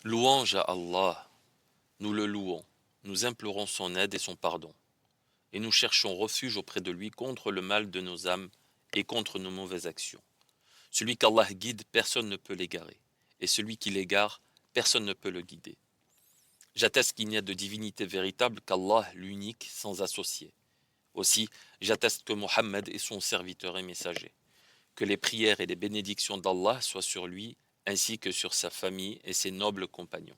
Louange à Allah, nous le louons, nous implorons son aide et son pardon, et nous cherchons refuge auprès de lui contre le mal de nos âmes et contre nos mauvaises actions. Celui qu'Allah guide, personne ne peut l'égarer, et celui qui l'égare, personne ne peut le guider. J'atteste qu'il n'y a de divinité véritable qu'Allah, l'unique, sans associé. Aussi, j'atteste que Mohammed est son serviteur et messager. Que les prières et les bénédictions d'Allah soient sur lui, ainsi que sur sa famille et ses nobles compagnons.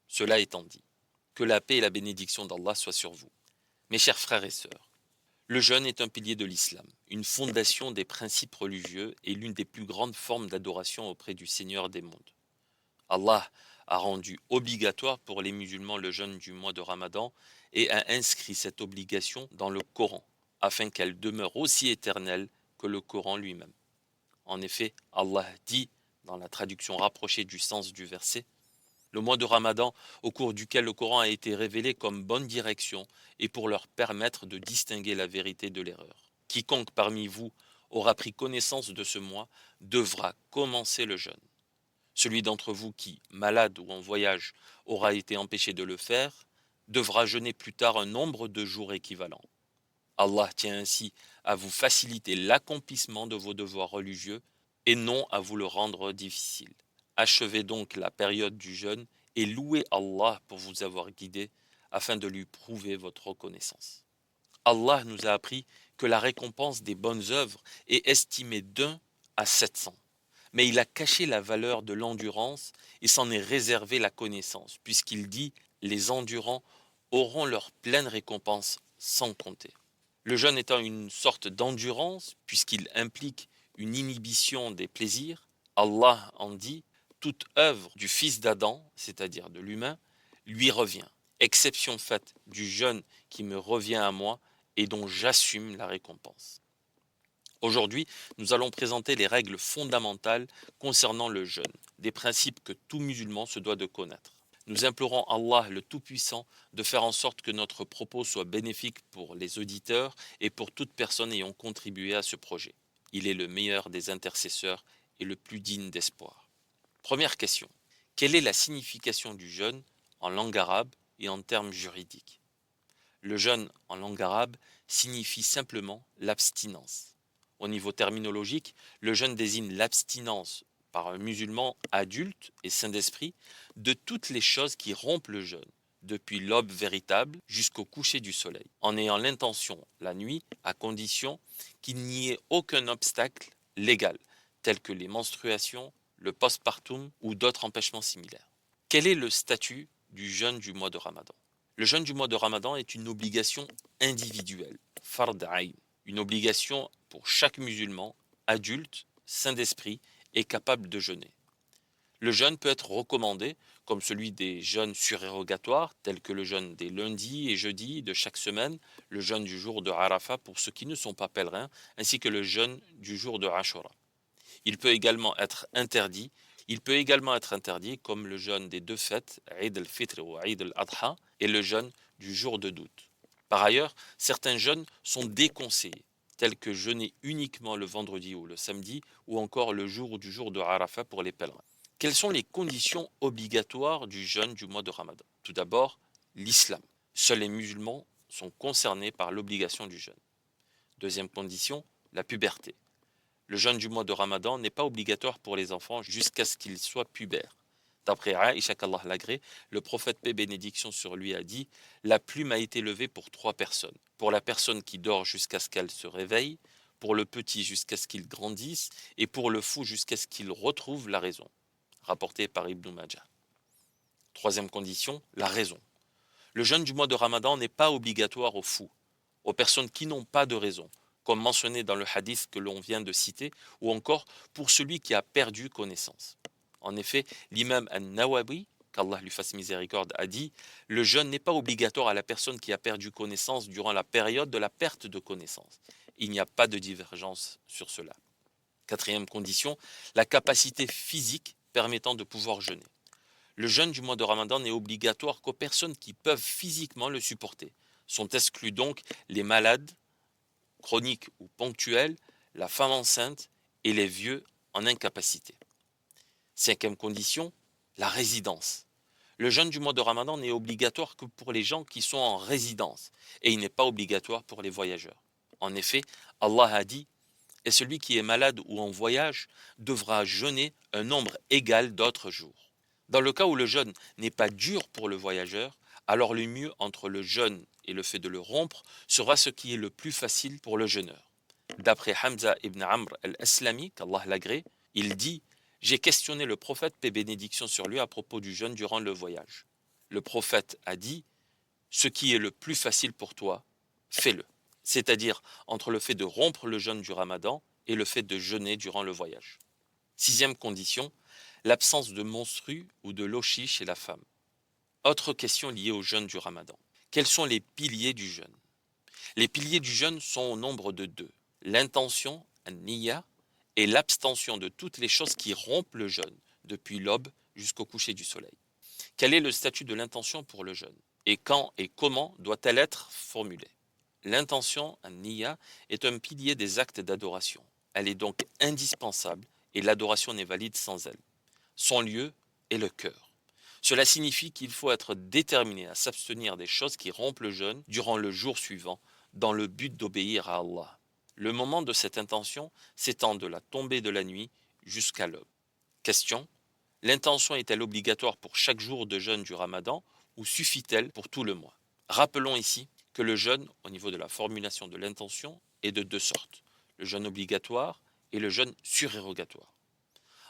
Cela étant dit, que la paix et la bénédiction d'Allah soient sur vous. Mes chers frères et sœurs, le jeûne est un pilier de l'islam, une fondation des principes religieux et l'une des plus grandes formes d'adoration auprès du Seigneur des mondes. Allah a rendu obligatoire pour les musulmans le jeûne du mois de Ramadan et a inscrit cette obligation dans le Coran, afin qu'elle demeure aussi éternelle que le Coran lui-même. En effet, Allah dit, dans la traduction rapprochée du sens du verset, le mois de Ramadan, au cours duquel le Coran a été révélé comme bonne direction et pour leur permettre de distinguer la vérité de l'erreur. Quiconque parmi vous aura pris connaissance de ce mois devra commencer le jeûne. Celui d'entre vous qui, malade ou en voyage, aura été empêché de le faire, devra jeûner plus tard un nombre de jours équivalent. Allah tient ainsi à vous faciliter l'accomplissement de vos devoirs religieux et non à vous le rendre difficile. Achevez donc la période du jeûne et louez Allah pour vous avoir guidé afin de lui prouver votre reconnaissance. Allah nous a appris que la récompense des bonnes œuvres est estimée d'1 à 700. Mais il a caché la valeur de l'endurance et s'en est réservé la connaissance, puisqu'il dit « les endurants auront leur pleine récompense sans compter ». Le jeûne étant une sorte d'endurance, puisqu'il implique une inhibition des plaisirs, Allah en dit « toute œuvre du fils d'Adam, c'est-à-dire de l'humain, lui revient, exception faite du jeûne qui me revient à moi et dont j'assume la récompense ». Aujourd'hui, nous allons présenter les règles fondamentales concernant le jeûne, des principes que tout musulman se doit de connaître. Nous implorons Allah le Tout-Puissant de faire en sorte que notre propos soit bénéfique pour les auditeurs et pour toute personne ayant contribué à ce projet. Il est le meilleur des intercesseurs et le plus digne d'espoir. Première question. Quelle est la signification du jeûne en langue arabe et en termes juridiques? Le jeûne en langue arabe signifie simplement l'abstinence. Au niveau terminologique, le jeûne désigne l'abstinence par un musulman adulte et saint d'esprit de toutes les choses qui rompent le jeûne, depuis l'aube véritable jusqu'au coucher du soleil, en ayant l'intention la nuit, à condition qu'il n'y ait aucun obstacle légal, tel que les menstruations, le postpartum ou d'autres empêchements similaires. Quel est le statut du jeûne du mois de Ramadan? Le jeûne du mois de Ramadan est une obligation individuelle, fard ayn, une obligation pour chaque musulman, adulte, saint d'esprit et capable de jeûner. Le jeûne peut être recommandé, comme celui des jeûnes surérogatoires, tels que le jeûne des lundis et jeudis de chaque semaine, le jeûne du jour de Arafat pour ceux qui ne sont pas pèlerins, ainsi que le jeûne du jour de Ashura. Il peut également être interdit. Comme le jeûne des deux fêtes, Eid al-Fitr ou Eid al-Adha, et le jeûne du jour de doute. Par ailleurs, certains jeûnes sont déconseillés, tels que jeûner uniquement le vendredi ou le samedi, ou encore le jour du jour de Arafat pour les pèlerins. Quelles sont les conditions obligatoires du jeûne du mois de Ramadan? Tout d'abord, l'islam. Seuls les musulmans sont concernés par l'obligation du jeûne. Deuxième condition, la puberté. Le jeûne du mois de Ramadan n'est pas obligatoire pour les enfants jusqu'à ce qu'ils soient pubères. D'après Aïcha qu'Allah l'agrée, le prophète paix bénédiction sur lui a dit « La plume a été levée pour 3 personnes. Pour la personne qui dort jusqu'à ce qu'elle se réveille, pour le petit jusqu'à ce qu'il grandisse, et pour le fou jusqu'à ce qu'il retrouve la raison. » Rapporté par Ibn Majah. Troisième condition, la raison. Le jeûne du mois de Ramadan n'est pas obligatoire aux fous, aux personnes qui n'ont pas de raison, comme mentionné dans le hadith que l'on vient de citer, ou encore pour celui qui a perdu connaissance. En effet, l'imam An-Nawawi, qu'Allah lui fasse miséricorde, a dit « Le jeûne n'est pas obligatoire à la personne qui a perdu connaissance durant la période de la perte de connaissance. » Il n'y a pas de divergence sur cela. Quatrième condition, la capacité physique permettant de pouvoir jeûner. Le jeûne du mois de Ramadan n'est obligatoire qu'aux personnes qui peuvent physiquement le supporter. Sont exclus donc les malades, chroniques ou ponctuelles, la femme enceinte et les vieux en incapacité. Cinquième condition, la résidence. Le jeûne du mois de Ramadan n'est obligatoire que pour les gens qui sont en résidence et il n'est pas obligatoire pour les voyageurs. En effet, Allah a dit: et celui qui est malade ou en voyage devra jeûner un nombre égal d'autres jours. Dans le cas où le jeûne n'est pas dur pour le voyageur, alors le mieux entre le jeûne et le fait de le rompre sera ce qui est le plus facile pour le jeûneur. D'après Hamza ibn Amr al-Aslami, qu'Allah l'agrée, il dit: j'ai questionné le prophète, paix et bénédiction sur lui, à propos du jeûne durant le voyage. Le prophète a dit: ce qui est le plus facile pour toi, fais-le. C'est-à-dire entre le fait de rompre le jeûne du Ramadan et le fait de jeûner durant le voyage. Sixième condition, l'absence de menstrues ou de lochi chez la femme. Autre question liée au jeûne du Ramadan. Quels sont les piliers du jeûne? Les piliers du jeûne sont au nombre de deux: l'intention, an-niyya, et l'abstention de toutes les choses qui rompent le jeûne, depuis l'aube jusqu'au coucher du soleil. Quel est le statut de l'intention pour le jeûne? Et quand et comment doit-elle être formulée? L'intention, an-niyya, est un pilier des actes d'adoration. Elle est donc indispensable et l'adoration n'est valide sans elle. Son lieu est le cœur. Cela signifie qu'il faut être déterminé à s'abstenir des choses qui rompent le jeûne durant le jour suivant, dans le but d'obéir à Allah. Le moment de cette intention s'étend de la tombée de la nuit jusqu'à l'aube. Question: l'intention est-elle obligatoire pour chaque jour de jeûne du Ramadan ou suffit-elle pour tout le mois? Rappelons ici que le jeûne, au niveau de la formulation de l'intention, est de deux sortes: le jeûne obligatoire et le jeûne surérogatoire.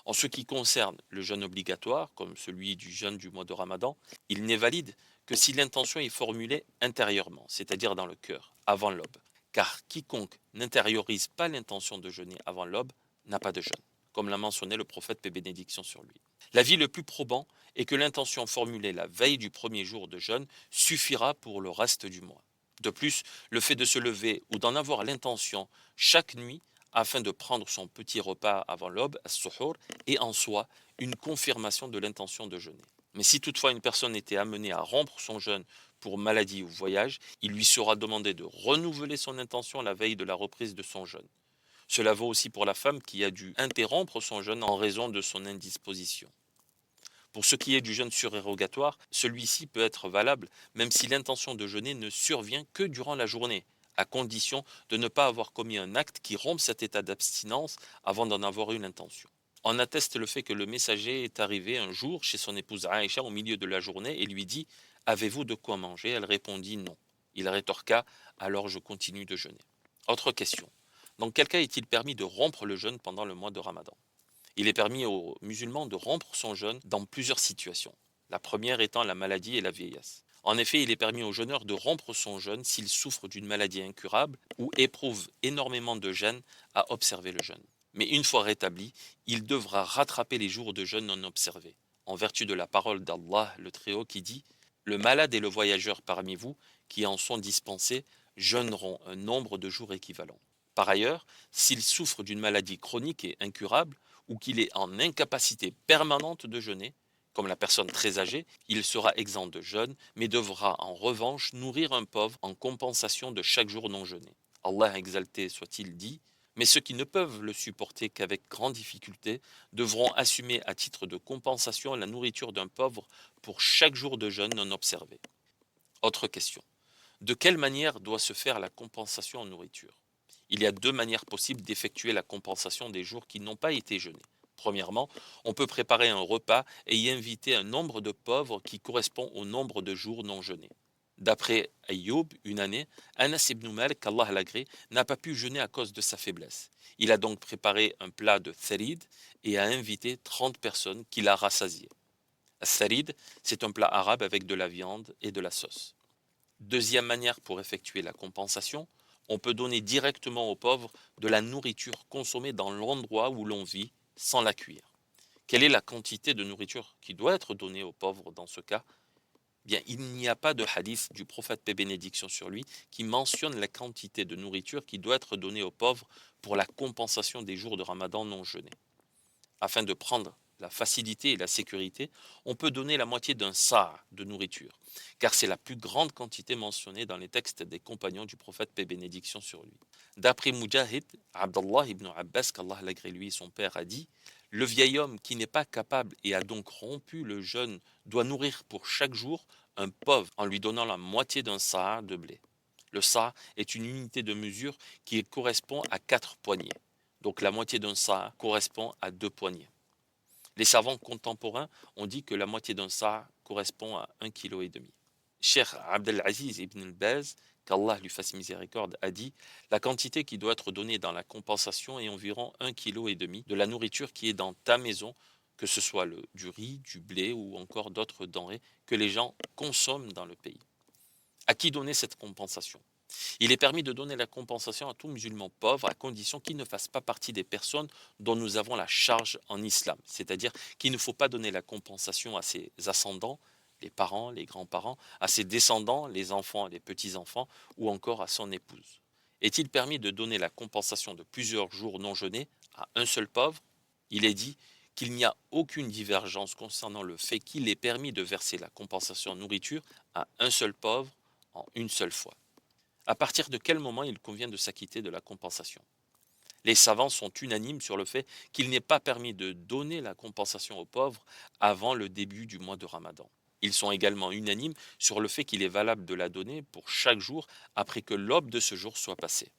En ce qui concerne le jeûne obligatoire, comme celui du jeûne du mois de Ramadan, il n'est valide que si l'intention est formulée intérieurement, c'est-à-dire dans le cœur, avant l'aube. Car quiconque n'intériorise pas l'intention de jeûner avant l'aube n'a pas de jeûne, comme l'a mentionné le prophète, paix et bénédiction sur lui. L'avis le plus probant est que l'intention formulée la veille du premier jour de jeûne suffira pour le reste du mois. De plus, le fait de se lever ou d'en avoir l'intention chaque nuit afin de prendre son petit repas avant l'aube, as-suhour, est en soi une confirmation de l'intention de jeûner. Mais si toutefois une personne était amenée à rompre son jeûne pour maladie ou voyage, il lui sera demandé de renouveler son intention la veille de la reprise de son jeûne. Cela vaut aussi pour la femme qui a dû interrompre son jeûne en raison de son indisposition. Pour ce qui est du jeûne surérogatoire, celui-ci peut être valable même si l'intention de jeûner ne survient que durant la journée, à condition de ne pas avoir commis un acte qui rompt cet état d'abstinence avant d'en avoir eu l'intention. En atteste le fait que le messager est arrivé un jour chez son épouse Aïcha au milieu de la journée et lui dit: avez-vous de quoi manger? Elle répondit non. Il rétorqua: alors je continue de jeûner. Autre question: dans quel cas est-il permis de rompre le jeûne pendant le mois de Ramadan? Il est permis aux musulmans de rompre son jeûne dans plusieurs situations, la première étant la maladie et la vieillesse. En effet, il est permis au jeûneur de rompre son jeûne s'il souffre d'une maladie incurable ou éprouve énormément de gêne à observer le jeûne. Mais une fois rétabli, il devra rattraper les jours de jeûne non observés, en vertu de la parole d'Allah le Très-Haut qui dit: le malade et le voyageur parmi vous qui en sont dispensés jeûneront un nombre de jours équivalent. Par ailleurs, s'il souffre d'une maladie chronique et incurable, ou qu'il est en incapacité permanente de jeûner, comme la personne très âgée, il sera exempt de jeûne, mais devra en revanche nourrir un pauvre en compensation de chaque jour non jeûné. Allah exalté soit-il dit: mais ceux qui ne peuvent le supporter qu'avec grande difficulté devront assumer à titre de compensation la nourriture d'un pauvre pour chaque jour de jeûne non observé. Autre question: de quelle manière doit se faire la compensation en nourriture? Il y a deux manières possibles d'effectuer la compensation des jours qui n'ont pas été jeûnés. Premièrement, on peut préparer un repas et y inviter un nombre de pauvres qui correspond au nombre de jours non jeûnés. D'après Ayyub, une année, Anas ibn Malik, qu'Allah l'agrée, n'a pas pu jeûner à cause de sa faiblesse. Il a donc préparé un plat de tharid et a invité 30 personnes qu'il a rassasiées. Le tharid, c'est un plat arabe avec de la viande et de la sauce. Deuxième manière pour effectuer la compensation, on peut donner directement aux pauvres de la nourriture consommée dans l'endroit où l'on vit, sans la cuire. Quelle est la quantité de nourriture qui doit être donnée aux pauvres dans ce cas? Bien, il n'y a pas de hadith du prophète, paix et bénédiction sur lui, qui mentionne la quantité de nourriture qui doit être donnée aux pauvres pour la compensation des jours de Ramadan non jeûnés. Afin de prendre la facilité et la sécurité, on peut donner la moitié d'un sa' de nourriture, car c'est la plus grande quantité mentionnée dans les textes des compagnons du prophète, paix et bénédiction sur lui. D'après Mujahid, Abdallah ibn Abbas, qu'Allah l'agrée lui et son père, a dit: Le vieil homme qui n'est pas capable et a donc rompu le jeûne doit nourrir pour chaque jour un pauvre en lui donnant la moitié d'un sa de blé. Le sa est une unité de mesure qui correspond à 4 poignées. Donc la moitié d'un sa correspond à 2 poignées. Les savants contemporains ont dit que la moitié d'un sa correspond à 1,5 kg. Cheikh Abdelaziz ibn Baz, qu'Allah lui fasse miséricorde, a dit: la quantité qui doit être donnée dans la compensation est environ 1,5 kg de la nourriture qui est dans ta maison, que ce soit du riz, du blé ou encore d'autres denrées que les gens consomment dans le pays. À qui donner cette compensation? Il est permis de donner la compensation à tout musulman pauvre à condition qu'il ne fasse pas partie des personnes dont nous avons la charge en islam. C'est-à-dire qu'il ne faut pas donner la compensation à ses ascendants, les parents, les grands-parents, à ses descendants, les enfants et les petits-enfants, ou encore à son épouse. Est-il permis de donner la compensation de plusieurs jours non jeûnés à un seul pauvre? Il est dit qu'il n'y a aucune divergence concernant le fait qu'il est permis de verser la compensation en nourriture à un seul pauvre en une seule fois. À partir de quel moment il convient de s'acquitter de la compensation? Les savants sont unanimes sur le fait qu'il n'est pas permis de donner la compensation aux pauvres avant le début du mois de Ramadan. Ils sont également unanimes sur le fait qu'il est valable de la donner pour chaque jour après que l'aube de ce jour soit passée.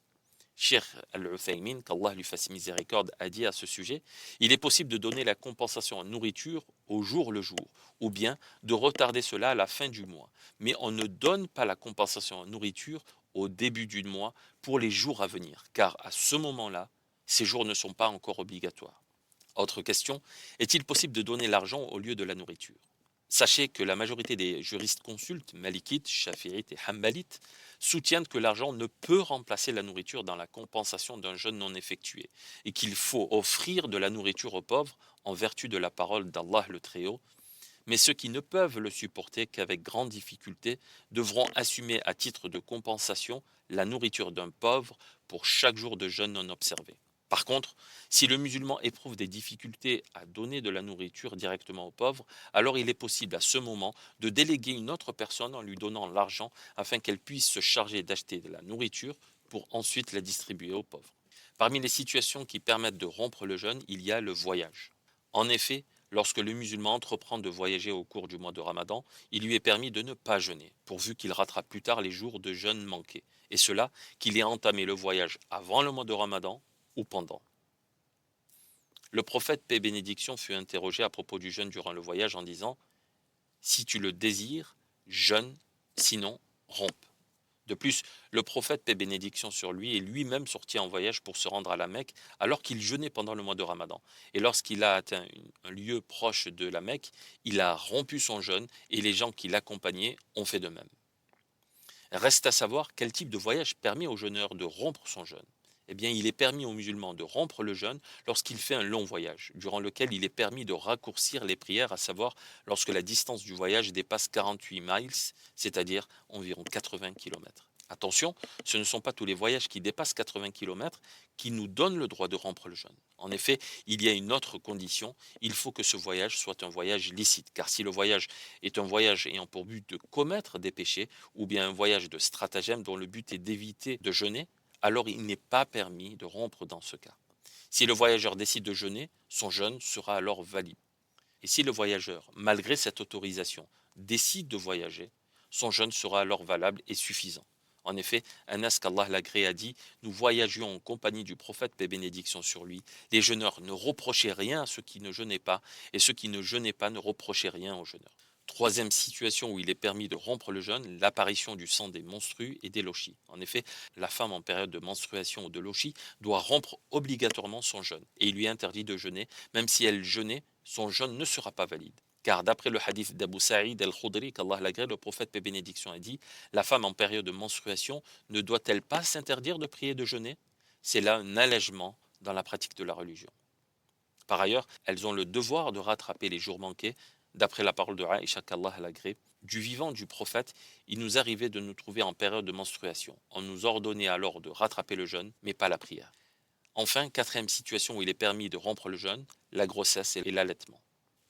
Cheikh Al-Uthaymin, qu'Allah lui fasse miséricorde, a dit à ce sujet: il est possible de donner la compensation en nourriture au jour le jour, ou bien de retarder cela à la fin du mois. Mais on ne donne pas la compensation en nourriture au début du mois pour les jours à venir, car à ce moment-là, ces jours ne sont pas encore obligatoires. Autre question: est-il possible de donner l'argent au lieu de la nourriture? Sachez que la majorité des juristes consultes, malikites, shafi'ites et hanbalites, soutiennent que l'argent ne peut remplacer la nourriture dans la compensation d'un jeûne non effectué et qu'il faut offrir de la nourriture aux pauvres en vertu de la parole d'Allah le Très-Haut. Mais ceux qui ne peuvent le supporter qu'avec grande difficulté devront assumer à titre de compensation la nourriture d'un pauvre pour chaque jour de jeûne non observé. Par contre, si le musulman éprouve des difficultés à donner de la nourriture directement aux pauvres, alors il est possible à ce moment de déléguer une autre personne en lui donnant l'argent afin qu'elle puisse se charger d'acheter de la nourriture pour ensuite la distribuer aux pauvres. Parmi les situations qui permettent de rompre le jeûne, il y a le voyage. En effet, lorsque le musulman entreprend de voyager au cours du mois de Ramadan, il lui est permis de ne pas jeûner, pourvu qu'il rattrape plus tard les jours de jeûne manqués, et cela qu'il ait entamé le voyage avant le mois de Ramadan ou pendant. Le prophète, paix et bénédiction, fut interrogé à propos du jeûne durant le voyage en disant: si tu le désires, jeûne, sinon rompe. De plus, le prophète, paix et bénédiction sur lui, est lui-même sorti en voyage pour se rendre à la Mecque alors qu'il jeûnait pendant le mois de Ramadan. Et lorsqu'il a atteint un lieu proche de la Mecque, il a rompu son jeûne et les gens qui l'accompagnaient ont fait de même. Reste à savoir quel type de voyage permet au jeûneur de rompre son jeûne. Eh bien, il est permis aux musulmans de rompre le jeûne lorsqu'il fait un long voyage, durant lequel il est permis de raccourcir les prières, à savoir lorsque la distance du voyage dépasse 48 miles, c'est-à-dire environ 80 km. Attention, ce ne sont pas tous les voyages qui dépassent 80 km qui nous donnent le droit de rompre le jeûne. En effet, il y a une autre condition: il faut que ce voyage soit un voyage licite, car si le voyage est un voyage ayant pour but de commettre des péchés, ou bien un voyage de stratagème dont le but est d'éviter de jeûner, alors il n'est pas permis de rompre dans ce cas. Si le voyageur décide de jeûner, son jeûne sera alors valide. Et si le voyageur, malgré cette autorisation, décide de voyager, son jeûne sera alors valable et suffisant. En effet, Anas qu'Allah l'agrée a dit: nous voyagions en compagnie du prophète, paix et bénédiction sur lui. Les jeûneurs ne reprochaient rien à ceux qui ne jeûnaient pas, et ceux qui ne jeûnaient pas ne reprochaient rien aux jeûneurs. Troisième situation où il est permis de rompre le jeûne: l'apparition du sang des menstrues et des lochis. En effet, la femme en période de menstruation ou de lochis doit rompre obligatoirement son jeûne, et il lui est interdit de jeûner. Même si elle jeûnait, son jeûne ne sera pas valide. Car d'après le hadith d'Abu Sa'id al-Khudri, qu'Allah l'agrée, le prophète, paix et bénédiction, a dit: la femme en période de menstruation ne doit-elle pas s'interdire de prier et de jeûner? C'est là un allègement dans la pratique de la religion. Par ailleurs, elles ont le devoir de rattraper les jours manqués. D'après la parole de Aïcha, qu'Allah l'agrée, du vivant du prophète, il nous arrivait de nous trouver en période de menstruation. On nous ordonnait alors de rattraper le jeûne, mais pas la prière. Enfin, quatrième situation où il est permis de rompre le jeûne: la grossesse et l'allaitement.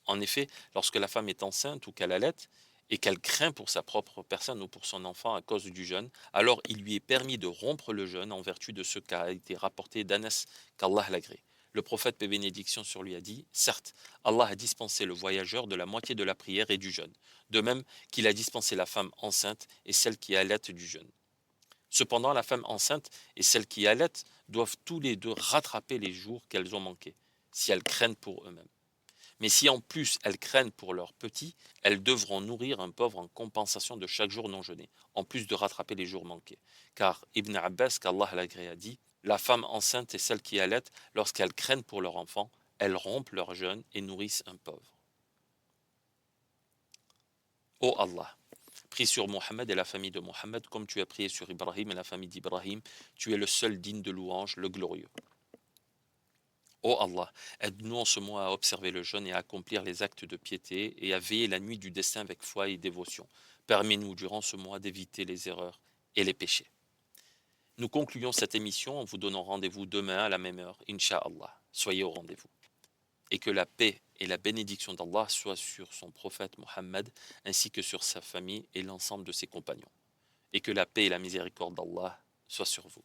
En effet, lorsque la femme est enceinte ou qu'elle allaite, et qu'elle craint pour sa propre personne ou pour son enfant à cause du jeûne, alors il lui est permis de rompre le jeûne en vertu de ce qu'a été rapporté d'Anas, qu'Allah l'agrée. Le prophète, paix et bénédiction sur lui, a dit: certes, Allah a dispensé le voyageur de la moitié de la prière et du jeûne, de même qu'il a dispensé la femme enceinte et celle qui allaite du jeûne. Cependant, la femme enceinte et celle qui allaite doivent tous les deux rattraper les jours qu'elles ont manqués, si elles craignent pour eux-mêmes. Mais si en plus elles craignent pour leurs petits, elles devront nourrir un pauvre en compensation de chaque jour non jeûné, en plus de rattraper les jours manqués. Car Ibn Abbas, qu'Allah l'agrée, a dit: la femme enceinte et celle qui allaite, lorsqu'elles craignent pour leur enfant, elles rompent leur jeûne et nourrissent un pauvre. Ô Allah, prie sur Mohammed et la famille de Mohammed comme tu as prié sur Ibrahim et la famille d'Ibrahim, tu es le seul digne de louange, le glorieux. Ô Allah, aide-nous en ce mois à observer le jeûne et à accomplir les actes de piété et à veiller la nuit du destin avec foi et dévotion. Permets-nous durant ce mois d'éviter les erreurs et les péchés. Nous concluons cette émission en vous donnant rendez-vous demain à la même heure, Inch'Allah. Soyez au rendez-vous. Et que la paix et la bénédiction d'Allah soient sur son prophète Mohammed ainsi que sur sa famille et l'ensemble de ses compagnons. Et que la paix et la miséricorde d'Allah soient sur vous.